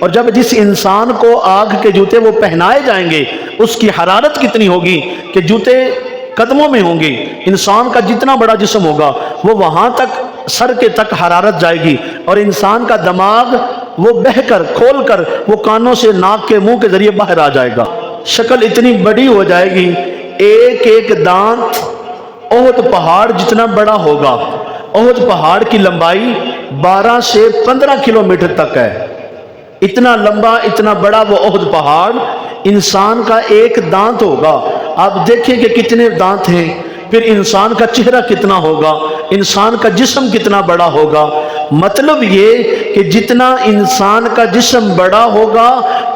اور جب جس انسان کو آگ کے جوتے وہ پہنائے جائیں گے اس کی حرارت کتنی ہوگی کہ جوتے قدموں میں ہوں گے، انسان کا جتنا بڑا جسم ہوگا وہ وہاں تک سر کے تک حرارت جائے گی، اور انسان کا دماغ وہ بہہ کر کھول کر وہ کانوں سے ناک کے منہ کے ذریعے باہر آ جائے گا۔ شکل اتنی بڑی ہو جائے گی، ایک ایک دانت احد پہاڑ جتنا بڑا ہوگا۔ احد پہاڑ کی لمبائی 12 سے 15 کلومیٹر تک ہے، اتنا لمبا اتنا بڑا وہ احد پہاڑ، انسان کا ایک دانت ہوگا۔ آپ دیکھیں کہ کتنے دانت ہیں، پھر انسان کا چہرہ کتنا ہوگا، انسان کا جسم کتنا بڑا ہوگا۔ مطلب یہ کہ جتنا انسان کا جسم بڑا ہوگا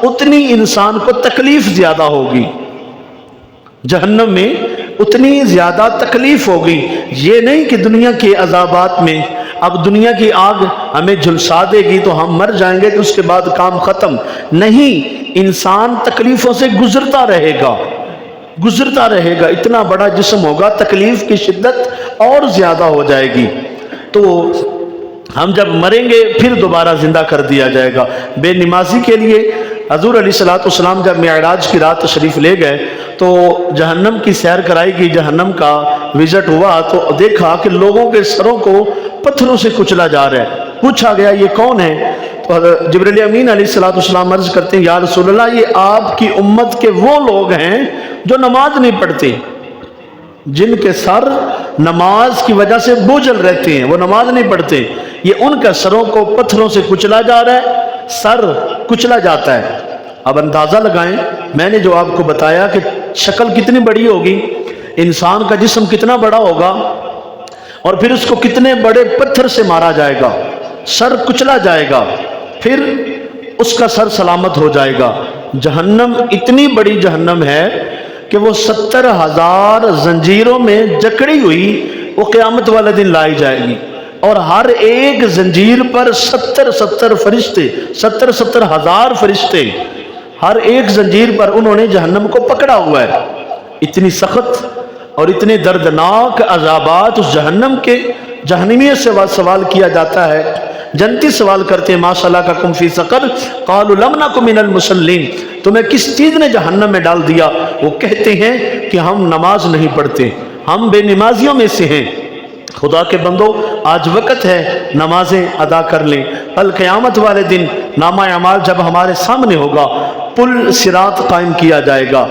اتنی انسان کو تکلیف زیادہ ہوگی، جہنم میں اتنی زیادہ تکلیف ہوگی۔ یہ نہیں کہ دنیا کے عذابات میں اب دنیا کی آگ ہمیں جھلسا دے گی تو ہم مر جائیں گے تو اس کے بعد کام ختم، نہیں، انسان تکلیفوں سے گزرتا رہے گا، گزرتا رہے گا، اتنا بڑا جسم ہوگا، تکلیف کی شدت اور زیادہ ہو جائے گی۔ تو ہم جب مریں گے پھر دوبارہ زندہ کر دیا جائے گا۔ بے نمازی کے لیے حضور علیہ السلام جب معراج کی رات تشریف لے گئے تو جہنم کی سیر کرائی گئی، جہنم کا وزٹ ہوا تو دیکھا کہ لوگوں کے سروں کو پتھروں سے کچلا جا رہا ہے۔ پوچھا گیا یہ کون ہے؟ تو جبریل امین علیہ السلام عرض کرتے ہیں یا رسول اللہ یہ آپ کی امت کے وہ لوگ ہیں جو نماز نہیں پڑھتے، جن کے سر نماز کی وجہ سے بوجھل رہتے ہیں، وہ نماز نہیں پڑھتے، یہ ان کا سروں کو پتھروں سے کچلا جا رہا ہے، سر کچلا جاتا ہے۔ اب اندازہ لگائیں، میں نے جو آپ کو بتایا کہ شکل کتنی بڑی ہوگی، انسان کا جسم کتنا بڑا ہوگا، اور پھر اس کو کتنے بڑے پتھر سے مارا جائے گا، سر کچلا جائے گا، پھر اس کا سر سلامت ہو جائے گا۔ جہنم اتنی بڑی جہنم ہے کہ وہ 70,000 زنجیروں میں جکڑی ہوئی وہ قیامت والے دن لائی جائے گی، اور ہر ایک زنجیر پر 70 فرشتے، 70,000 فرشتے ہر ایک زنجیر پر انہوں نے جہنم کو پکڑا ہوا ہے۔ اتنی سخت اور اتنے دردناک عذابات اس جہنم کے، جہنمیت سے سوال کیا جاتا ہے۔ جنتی سوال کرتے ہیں ما سلککم فی سقر قالوا لم نک من المصلین، تمہیں کس چیز نے جہنم میں ڈال دیا؟ وہ کہتے ہیں کہ ہم نماز نہیں پڑھتے، ہم بے نمازیوں میں سے ہیں۔ خدا کے بندو آج وقت ہے نمازیں ادا کر لیں، کل قیامت والے دن نامہ اعمال جب ہمارے سامنے ہوگا، پل صراط قائم کیا جائے گا،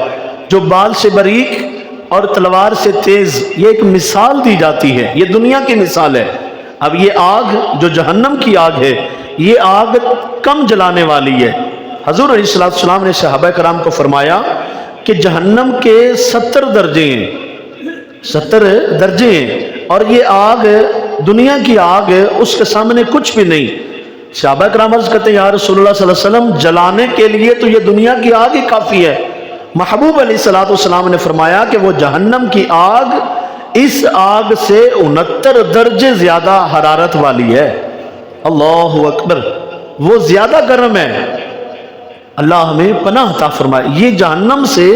جو بال سے باریک اور تلوار سے تیز، یہ ایک مثال دی جاتی ہے، یہ دنیا کی مثال ہے۔ اب یہ آگ جو جہنم کی آگ ہے، یہ آگ کم جلانے والی ہے۔ حضور علیہ السلام نے صحابہ کرام کو فرمایا کہ جہنم کے 70 درجے ہیں، 70 درجے ہیں، اور یہ آگ دنیا کی آگ اس کے سامنے کچھ بھی نہیں۔ صحابہ کرام عرض کرتے ہیں یا رسول اللہ صلی اللہ علیہ وسلم جلانے کے لیے تو یہ دنیا کی آگ ہی کافی ہے۔ محبوب علیہ السلام نے فرمایا کہ وہ جہنم کی آگ اس آگ سے 69 درجے زیادہ حرارت والی ہے۔ اللہ اکبر، وہ زیادہ گرم ہے۔ اللہ ہمیں پناہ عطا فرمائے۔ یہ جہنم سے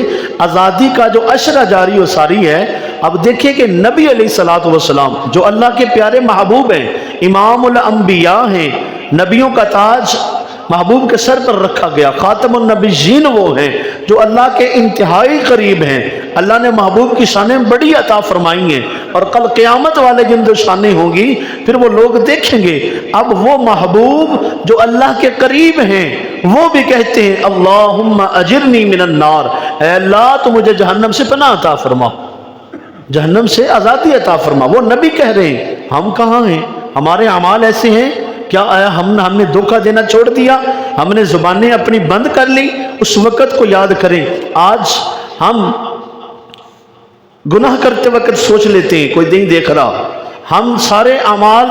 آزادی کا جو عشرہ جاری و ساری ہے۔ اب دیکھیں کہ نبی علیہ السلام جو اللہ کے پیارے محبوب ہیں، امام الانبیاء ہیں، نبیوں کا تاج محبوب کے سر پر رکھا گیا، خاتم النبیین وہ ہیں جو اللہ کے انتہائی قریب ہیں۔ اللہ نے محبوب کی شانیں بڑی عطا فرمائی ہیں، اور کل قیامت والے دن جو شانیں ہوں گی پھر وہ لوگ دیکھیں گے۔ اب وہ محبوب جو اللہ کے قریب ہیں وہ بھی کہتے ہیں اللہم اجرنی من النار، اے اللہ تو مجھے جہنم سے پناہ عطا فرما، جہنم سے آزادی عطا فرما۔ وہ نبی کہہ رہے ہیں، ہم کہاں ہیں؟ ہمارے اعمال ایسے ہیں کیا آیا ہم نے دھوکہ دینا چھوڑ دیا؟ ہم نے زبانیں اپنی بند کر لی؟ اس وقت کو یاد کریں۔ آج ہم گناہ کرتے وقت سوچ لیتے ہیں کوئی نہیں دیکھ رہا، ہم سارے اعمال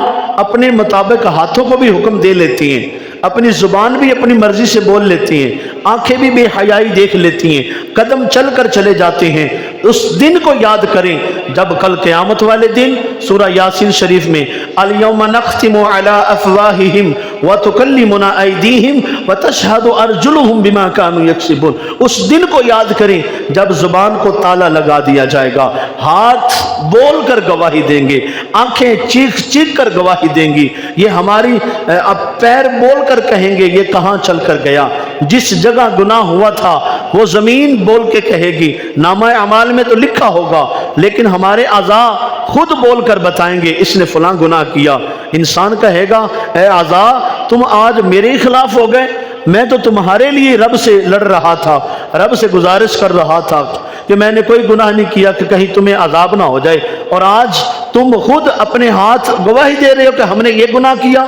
اپنے مطابق ہاتھوں کو بھی حکم دے لیتے ہیں، اپنی زبان بھی اپنی مرضی سے بول لیتی ہیں، آنکھیں بھی بے حیائی دیکھ لیتی ہیں، قدم چل کر چلے جاتے ہیں۔ اس دن کو یاد کریں جب کل قیامت والے دن سورہ یاسین شریف میں الیوم نختم علی افواہہم وتکلمنا ایدیہم وتشہد ارجلہم بما کانوا یکسبون، اس دن کو یاد کریں جب زبان کو تالا لگا دیا جائے گا، ہاتھ बोल कर गवाही देंगे, आंखें चीख चीख कर गवाही देंगी, ये हमारी अब पैर बोल कर कहेंगे ये कहाँ चल कर गया, जिस जगह गुनाह हुआ था वो ज़मीन बोल के कहेगी। नामा अमाल में तो लिखा होगा, लेकिन हमारे अज़ा खुद बोल कर बताएंगे इसने फलां गुनाह किया। इंसान कहेगा ए अज़ा तुम आज मेरे खिलाफ हो गए, मैं तो तुम्हारे लिए रब से लड़ रहा था, रब से गुजारिश कर रहा था कि मैंने कोई गुनाह नहीं किया कि कहीं तुम्हें अजाब ना हो जाए, और आज तुम खुद अपने हाथ गवाही दे रहे हो कि हमने ये गुनाह किया,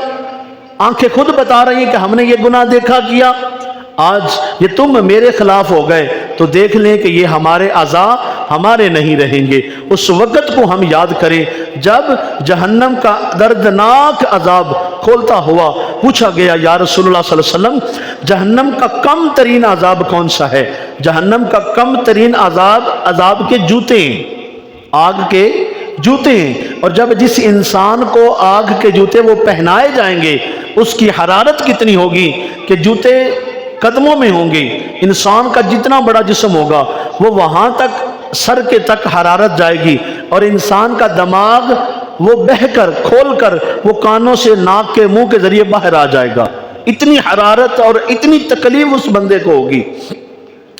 आंखें खुद बता रही हैं कि हमने ये गुनाह देखा किया, आज ये तुम मेरे खिलाफ हो गए। तो देख लें कि ये हमारे अज़ा हमारे नहीं रहेंगे। उस वक़्त को हम याद करें जब जहन्नम का दर्दनाक अजाब खोलता हुआ पूछा गया या रसूलुल्लाह सल्लल्लाहु अलैहि वसल्लम जहन्नम का कम तरीन अजाब कौन सा है? जहन्नम का कम तरीन अजाब के जूते हैं, आग के जूते हैं। और जब जिस इंसान को आग के जूते वो पहनाए जाएंगे उसकी हरारत कितनी होगी कि जूते कदमों में होंगे। इंसान का जितना बड़ा जिस्म होगा वो वहाँ तक सर के तक हरारत जाएगी, और इंसान का दिमाग वो बहकर खोलकर वो कानों से नाक के मुंह के जरिए बाहर आ जाएगा। इतनी हरारत और इतनी तकलीफ उस बंदे को होगी।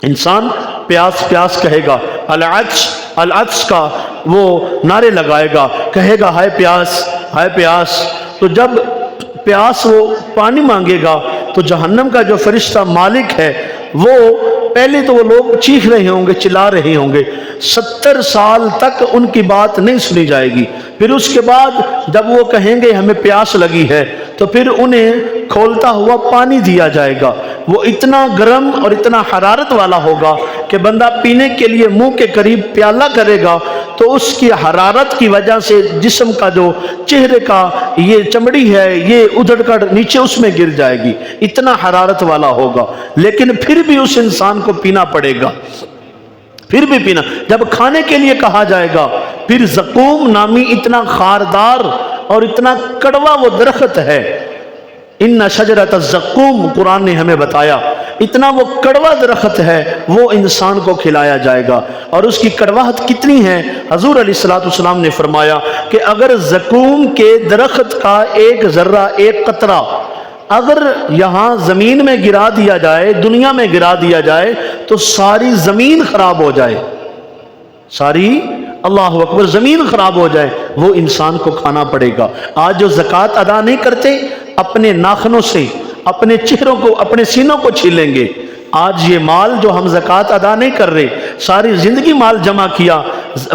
इंसान प्यास प्यास कहेगा, अल-अत्श का वो नारे लगाएगा, कहेगा हाय प्यास हाय प्यास। तो जब प्यास वो पानी मांगेगा तो जहन्नम का जो फरिश्ता मालिक है वो पहले तो वो लोग चीख रहे होंगे, चिल्ला रहे होंगे, 70 साल तक उनकी बात नहीं सुनी जाएगी। फिर उसके बाद जब वो कहेंगे हमें प्यास लगी है तो फिर उन्हें खोलता हुआ पानी दिया जाएगा। वो इतना गर्म और इतना हरारत वाला होगा कि बंदा पीने के लिए मुंह के करीब प्याला करेगा तो उसकी हरारत की वजह से जिस्म का जो चेहरे का ये चमड़ी है ये उधड़कर नीचे उसमें गिर जाएगी, इतना हरारत वाला होगा। लेकिन फिर भी उस इंसान को पीना पड़ेगा, फिर भी पीना। जब खाने के लिए कहा जाएगा फिर ज़क़ूम नामी इतना खारदार और इतना कड़वा वो दरख्त है, इन्ना शजरत ज़क़ूम कुरान ने हमें बताया, इतना वो कड़वा दरख्त है वो इंसान को खिलाया जाएगा। और उसकी कड़वाहट कितनी है, हजूर अलैहिस्सलाम ने फरमाया कि अगर ज़क़ूम के दरख्त का एक ज़र्रा एक कतरा अगर यहाँ ज़मीन में गिरा दिया जाए, दुनिया में गिरा दिया जाए तो सारी ज़मीन खराब हो जाए, सारी अल्लाह अकबर ज़मीन खराब हो जाए, वो इंसान को खाना पड़ेगा। आज जो ज़कात अदा नहीं करते अपने नाखनों से अपने चेहरों को अपने सीनों को छीलेंगे। आज ये माल जो हम ज़कात अदा नहीं कर रहे, सारी ज़िंदगी माल जमा किया,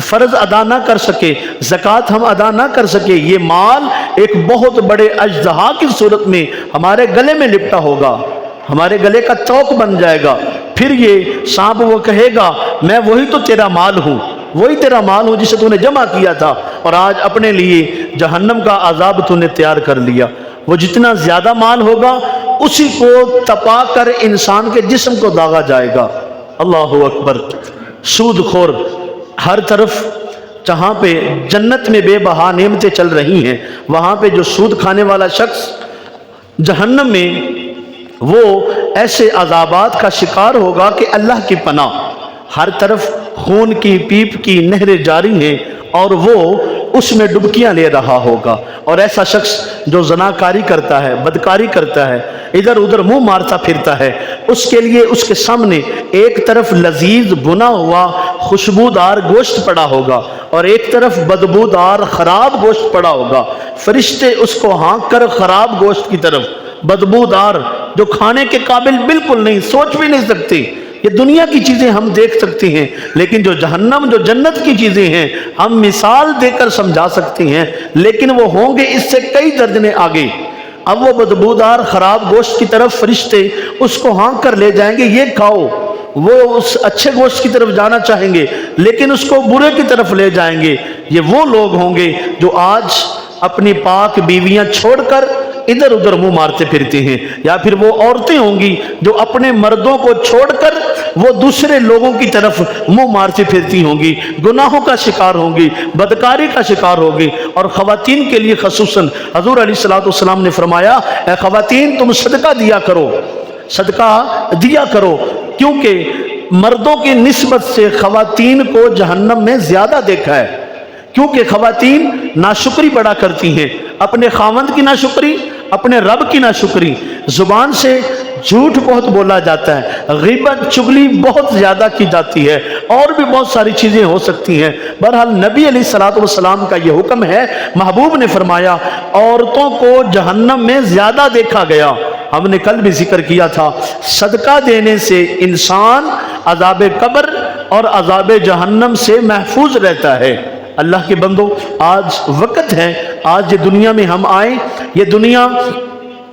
फ़र्ज़ अदा ना कर सके, ज़कात हम अदा ना कर सके, ये माल एक बहुत बड़े अजदहा की सूरत में हमारे गले में लिपटा होगा, हमारे गले का तोक बन जाएगा। फिर ये सांप वो कहेगा मैं वही तो तेरा माल हूँ, वही तेरा माल हूँ जिसे तूने जमा किया था, और आज अपने लिए जहन्नम का अजाब तूने तैयार कर लिया। वो जितना ज़्यादा माल होगा उसी को तपा कर इंसान के जिस्म को दागा जाएगा। अल्लाहु अकबर। सूदखोर हर तरफ, जहाँ पे जन्नत में बेबहा नेमतें चल रही हैं वहाँ पे जो सूद खाने वाला शख्स जहन्नम में वो ऐसे अजाबात का शिकार होगा कि अल्लाह की पनाह। हर तरफ खून की पीप की नहरें जारी हैं और वो उसमें डुबकियां ले रहा होगा। और ऐसा शख्स जो ज़नाकारी करता है, बदकारी करता है, इधर उधर मुंह मारता फिरता है, उसके लिए उसके सामने एक तरफ लजीज भुना हुआ खुशबूदार गोश्त पड़ा होगा और एक तरफ बदबूदार खराब गोश्त पड़ा होगा। फरिश्ते उसको हाँक कर खराब गोश्त की तरफ, बदबूदार जो खाने के काबिल बिल्कुल नहीं, सोच भी नहीं सकते। ये दुनिया की चीज़ें हम देख सकते हैं, लेकिन जो जहन्नम जो जन्नत की चीज़ें हैं हम मिसाल देकर समझा सकते हैं, लेकिन वो होंगे इससे कई दर्जने आगे। अब वो बदबूदार खराब गोश्त की तरफ फरिश्ते उसको हाँक कर ले जाएंगे, ये खाओ। वो उस अच्छे गोश्त की तरफ जाना चाहेंगे लेकिन उसको बुरे की तरफ ले जाएंगे। ये वो लोग होंगे जो आज अपनी पाक बीवियां छोड़कर इधर उधर मुंह मारते फिरते हैं, या फिर वो औरतें होंगी जो अपने मर्दों को छोड़कर वो दूसरे लोगों की तरफ मुंह मारती फिरती होंगी, गुनाहों का शिकार होंगी, बदकारी का शिकार होगी। और ख़वातीन के लिए खसूसन हज़ूर अलैहिस्सलाम ने फरमाया, ए ख़वातीन तुम सदका दिया करो, सदका दिया करो, क्योंकि मर्दों की निस्बत से ख़वातीन को जहन्नम में ज़्यादा देखा है। क्योंकि खवातीन नाशुक्री बड़ा करती हैं, अपने खावंद की नाशुक्री, अपने रब की नाशुक्री। जुबान से झूठ बहुत बोला जाता है, ग़ीबत चुगली बहुत ज़्यादा की जाती है, और भी बहुत सारी चीज़ें हो सकती हैं। बहरहाल नबी अलैहिस्सलाम का ये हुक्म है, महबूब ने फरमाया औरतों को जहन्नम में ज़्यादा देखा गया। हमने कल भी जिक्र किया था, सदका देने से इंसान अज़ाब कब्र और अज़ाब जहन्नम से महफूज रहता है। अल्लाह के बंदो, आज वक़्त है, आज ये दुनिया में हम आए, ये दुनिया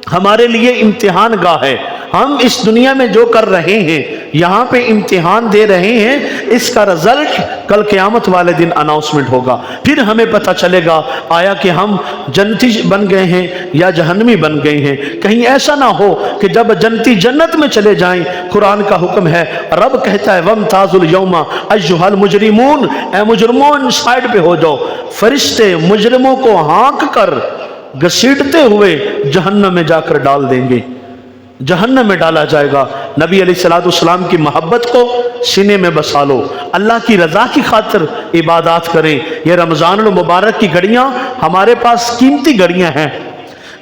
हमारे लिए इम्तिहान गाह है। हम इस दुनिया में जो कर रहे हैं, यहाँ पे इम्तिहान दे रहे हैं, इसका रिजल्ट कल क़यामत वाले दिन अनाउंसमेंट होगा। फिर हमें पता चलेगा आया कि हम जन्नती बन गए हैं या जहन्नमी बन गए हैं। कहीं ऐसा ना हो कि जब जन्नती जन्नत में चले जाएं, कुरान का हुक्म है, रब कहता है वमताजुल यौमा अय्युहल मुजरिमून, ए मुजरिमों साइड पे हो जाओ। फरिश्ते मुजरिमों को हाँक कर घसीटते हुए जहन्नम में जाकर डाल देंगे, जहन्नम में डाला जाएगा। नबी अलैहिस्सलाम की मोहब्बत को सीने में बसा लो, अल्लाह की रज़ा की खातिर इबादत करें। ये रमज़ानुल मुबारक की घड़ियाँ हमारे पास कीमती घड़ियाँ हैं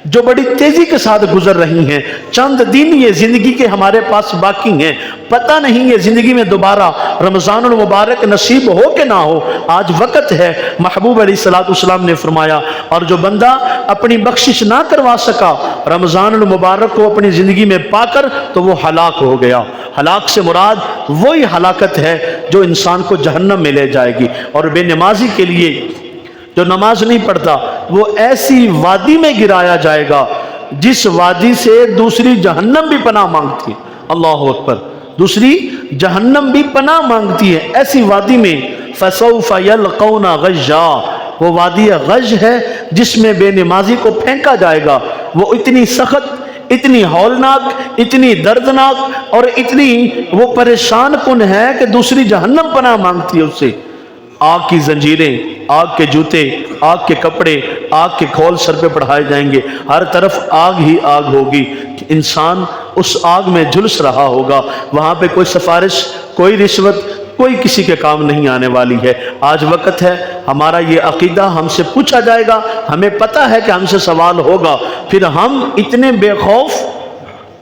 जो बड़ी तेज़ी के साथ गुजर रही हैं। चंद दिन ये ज़िंदगी के हमारे पास बाकी हैं, पता नहीं ये ज़िंदगी में दोबारा रमज़ानुल मुबारक नसीब हो कि ना हो। आज वक़्त है। महबूब अलैहिस्सलाम ने फरमाया, और जो बंदा अपनी बख्शिश ना करवा सका रमज़ानुल मुबारक को अपनी ज़िंदगी में पाकर, तो वो हलाक हो गया। हलाक से मुराद वही हलाकत है जो इंसान को जहन्नम में ले जाएगी। और बेनमाजी के लिए, जो नमाज नहीं पढ़ता, वो ऐसी वादी में गिराया जाएगा जिस वादी से दूसरी जहन्नम भी पनाह मांगती है। अल्लाह अकबर, दूसरी जहन्नम भी पनाह मांगती है ऐसी वादी में। फसौफ यलक़ौना गज़्ज़ा, वो वादी गज़ है जिसमें बेनमाजी को फेंका जाएगा। वो इतनी सख्त, इतनी हौलनाक, इतनी दर्दनाक और इतनी वो परेशान कुन है कि दूसरी जहन्नम पनाह मांगती है उससे। आग की जंजीरें, आग के जूते, आग के कपड़े, आग के खोल सर पे पढ़ाए जाएंगे, हर तरफ आग ही आग होगी। इंसान उस आग में झुलस रहा होगा। वहाँ पे कोई सिफारिश, कोई रिश्वत, कोई किसी के काम नहीं आने वाली है। आज वक़्त है, हमारा ये अकीदा हमसे पूछा जाएगा, हमें पता है कि हमसे सवाल होगा। फिर हम इतने बेखौफ,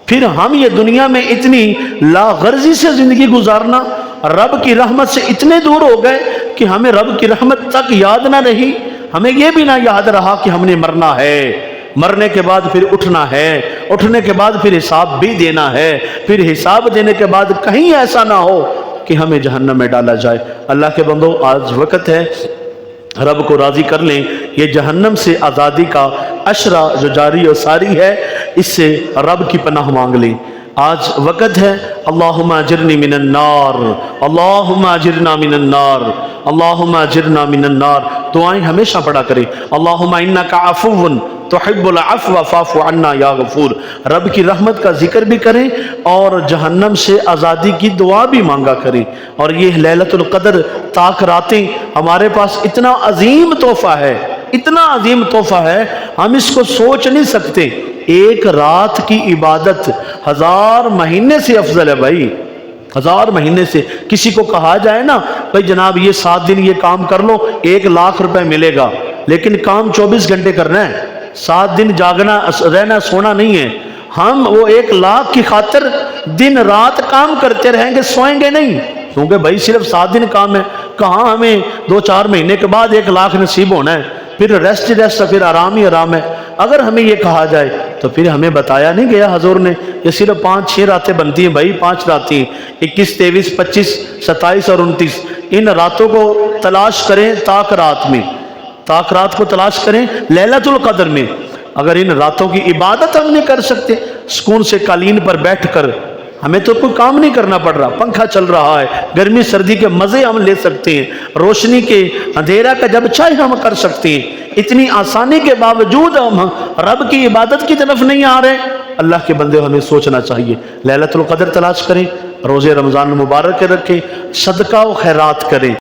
फिर हम ये दुनिया में इतनी लागर्जी से ज़िंदगी गुजारना, रब की रहमत से इतने दूर हो गए कि हमें रब की रहमत तक याद ना रही। हमें यह भी ना याद रहा कि हमने मरना है, मरने के बाद फिर उठना है, उठने के बाद फिर हिसाब भी देना है, फिर हिसाब देने के बाद कहीं ऐसा ना हो कि हमें जहन्नम में डाला जाए। अल्लाह के बंदो, आज वक़्त है, रब को राज़ी कर लें। ये जहन्नम से आज़ादी का अशरा जो जारी और सारी है, इससे रब की पनाह मांग लें। आज वक़्त है, अल्लाहुम्मा अजिरनी मिनन नार, अल्लाहुम्मा अजिरना मिनन नार, अल्लाहुम्मा अजिरना मिनन नार। दुआएं हमेशा पढ़ा करें, अल्लाहुम्मा इन्नका अफ़ुव्वुन तुहिब्बुल अफ़्व फ़अफ़ु अन्ना या गफ़ूर। रब की रहमत का जिक्र भी करें और जहन्नम से आज़ादी की दुआ भी मांगा करें। और ये लैलतुल क़द्र ताक रातें हमारे पास इतना अजीम तोहफ़ा है, इतना अजीम तोहफ़ा है, हम इसको सोच नहीं सकते। एक रात की इबादत 1000 महीने से अफजल है भाई, 1000 महीने से। किसी को कहा जाए ना भाई जनाब ये 7 दिन ये काम कर लो, 1 लाख रुपए मिलेगा, लेकिन काम 24 घंटे करना है, 7 दिन जागना रहना सोना नहीं है। हम वो 1 लाख की खातिर दिन रात काम करते रहेंगे, सोएंगे नहीं, क्योंकि भाई सिर्फ 7 दिन काम है। कहाँ हमें 2-4 महीने के बाद 1 लाख नसीब होना है, फिर रेस्ट, फिर आराम ही आराम है। अगर हमें ये कहा जाए तो फिर हमें बताया नहीं गया हजूर ने, ये सिर्फ 5-6 रातें बनती हैं भाई, 5 रातें, 21, 23, 25, 27 और 29। इन रातों को तलाश करें, ताक रात में, ताक रात को तलाश करें लैलतुल क़द्र में। अगर इन रातों की इबादत हम नहीं कर सकते, सुकून से कालीन पर बैठकर, हमें तो कोई काम नहीं करना पड़ रहा, पंखा चल रहा है, गर्मी सर्दी के मज़े हम ले सकते हैं, रोशनी के अंधेरा का जब चाहे हम कर सकते हैं। इतनी आसानी के बावजूद हम रब की इबादत की तरफ नहीं आ रहे। अल्लाह के बंदे, हमें सोचना चाहिए, लैलतुल क़द्र तलाश करें, रोज़े रमज़ान मुबारक रखें, सदका व खैरात करें।